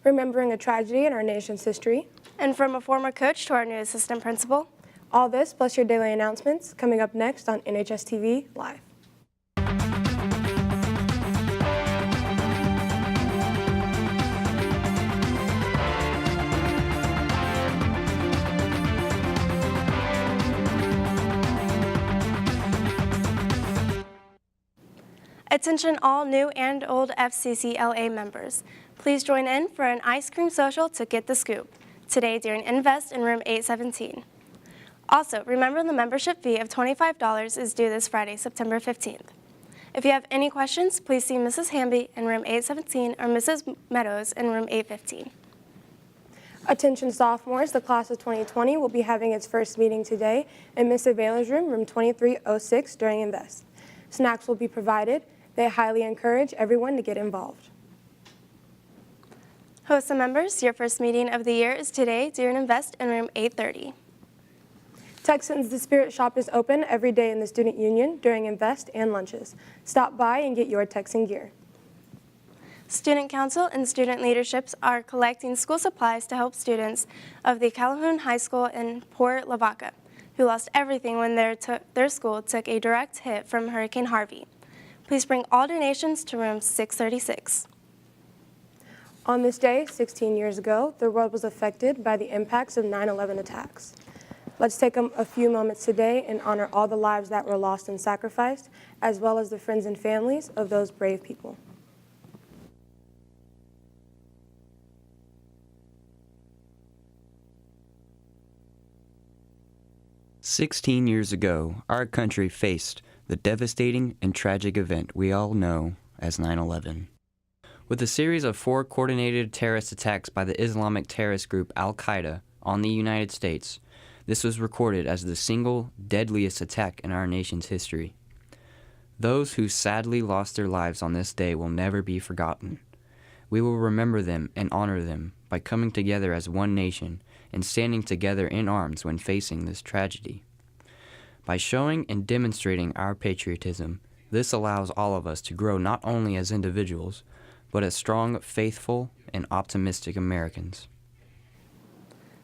remembering a tragedy in our nation's history, and from a former coach to our new assistant principal. All this plus your daily announcements coming up next on NHSTV Live. Attention all new and old FCCLA members. Please join in for an ice cream social to get the scoop today during Invest in room 817. Also, remember the membership fee of $25 is due this Friday, September 15th. If you have any questions, please see Mrs. Hamby in room 817 or Mrs. Meadows in room 815. Attention sophomores, the class of 2020 will be having its first meeting today in Miss Availa's room, room 2306 during Invest. Snacks will be provided. They highly encourage everyone to get involved. HOSA members, your first meeting of the year is today during Invest in room 830. Texans The Spirit Shop is open every day in the Student Union during Invest and lunches. Stop by and get your Texan gear. Student Council and student leaderships are collecting school supplies to help students of the Calhoun High School in Port Lavaca, who lost everything when their school took a direct hit from Hurricane Harvey. Please bring all donations to room 636. On this day, 16 years ago, the world was affected by the impacts of 9/11 attacks. Let's take a few moments today and honor all the lives that were lost and sacrificed, as well as the friends and families of those brave people. "16 years ago, our country faced the devastating and tragic event we all know as 9/11. With a series of 4 coordinated terrorist attacks by the Islamic terrorist group Al-Qaeda on the United States, this was recorded as the single deadliest attack in our nation's history. Those who sadly lost their lives on this day will never be forgotten. We will remember them and honor them by coming together as one nation and standing together in arms when facing this tragedy. By showing and demonstrating our patriotism, this allows all of us to grow not only as individuals, but as strong, faithful, and optimistic Americans.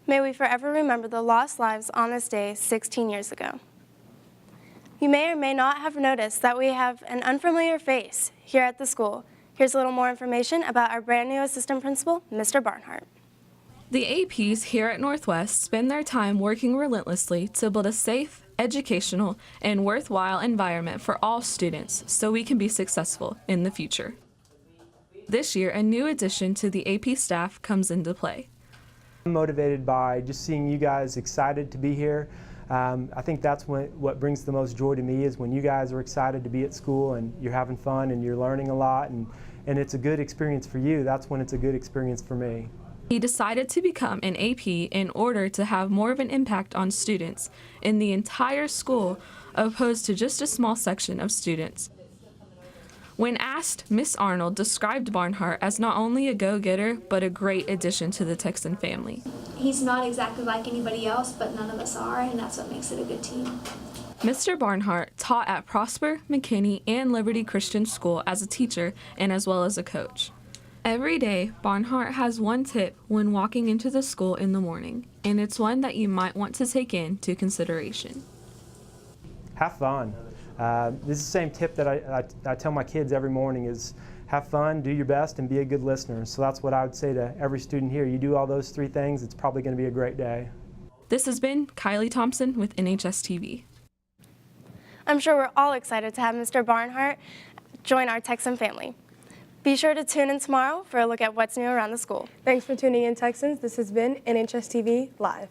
May we forever remember the lost lives on this day 16 years ago. You may or may not have noticed that we have an unfamiliar face here at the school. Here's a little more information about our brand new assistant principal, Mr. Barnhart. The APs here at Northwest spend their time working relentlessly to build a safe, educational, and worthwhile environment for all students so we can be successful in the future. This year, a new addition to the AP staff comes into play. I'm motivated by just seeing you guys excited to be here. I think that's what brings the most joy to me is when you guys are excited to be at school and you're having fun and you're learning a lot and it's a good experience for you. That's when it's a good experience for me. He decided to become an AP in order to have more of an impact on students in the entire school opposed to just a small section of students. When asked, Miss Arnold described Barnhart as not only a go-getter, but a great addition to the Texan family. He's not exactly like anybody else, but none of us are, and that's what makes it a good team. Mr. Barnhart taught at Prosper, McKinney, and Liberty Christian School as a teacher and as well as a coach. Every day, Barnhart has one tip when walking into the school in the morning, and it's one that you might want to take into consideration. Have fun. This is the same tip that I tell my kids every morning is have fun, do your best, and be a good listener. So that's what I would say to every student here. You do all those 3 things, it's probably going to be a great day. This has been Kylie Thompson with NHSTV. I'm sure we're all excited to have Mr. Barnhart join our Texan family. Be sure to tune in tomorrow for a look at what's new around the school. Thanks for tuning in, Texans. This has been NHSTV Live.